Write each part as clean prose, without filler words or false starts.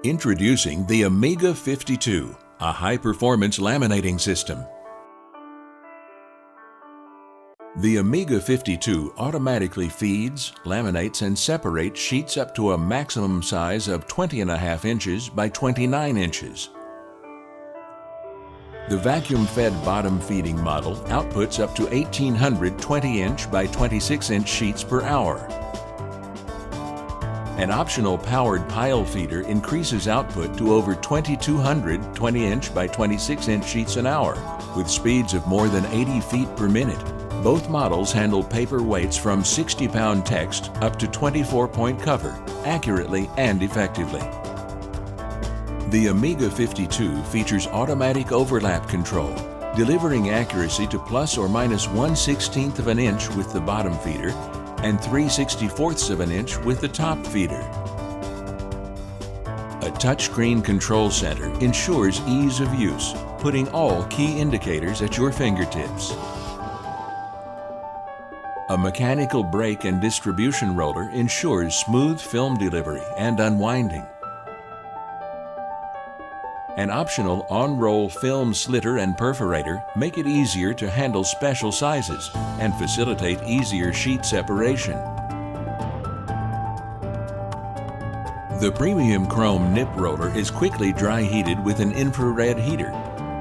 Introducing the Amiga 52, a high-performance laminating system. The Amiga 52 automatically feeds, laminates, and separates sheets up to a maximum size of 20.5 inches by 29 inches. The vacuum-fed bottom feeding model outputs up to 1,800 20-inch by 26-inch sheets per hour. An optional powered pile feeder increases output to over 2,200 20-inch by 26-inch sheets an hour, with speeds of more than 80 feet per minute. Both models handle paper weights from 60-pound text up to 24-point cover, accurately and effectively. The Amiga 52 features automatic overlap control, delivering accuracy to plus or minus 1/16 of an inch with the bottom feeder and 3/64 of an inch with the top feeder. A touchscreen control center ensures ease of use, putting all key indicators at your fingertips. A mechanical brake and distribution roller ensures smooth film delivery and unwinding. An optional on-roll film slitter and perforator make it easier to handle special sizes and facilitate easier sheet separation. The premium chrome nip roller is quickly dry heated with an infrared heater,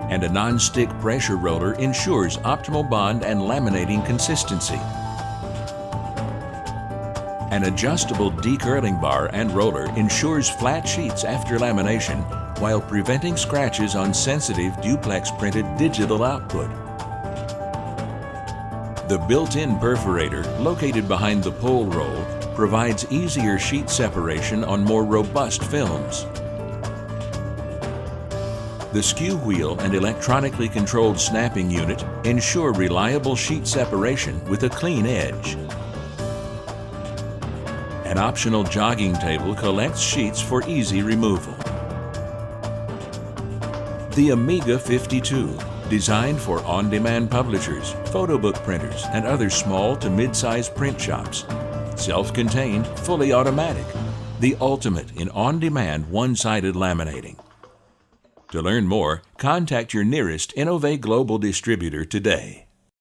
and a non-stick pressure roller ensures optimal bond and laminating consistency. An adjustable decurling bar and roller ensures flat sheets after lamination while preventing scratches on sensitive duplex printed digital output. The built-in perforator, located behind the pull roll, provides easier sheet separation on more robust films. The skew wheel and electronically controlled snapping unit ensure reliable sheet separation with a clean edge. An optional jogging table collects sheets for easy removal. The Amiga 52, designed for on-demand publishers, photo book printers, and other small to mid-size print shops. Self-contained, fully automatic. The ultimate in on-demand one-sided laminating. To learn more, contact your nearest Innove Global distributor today.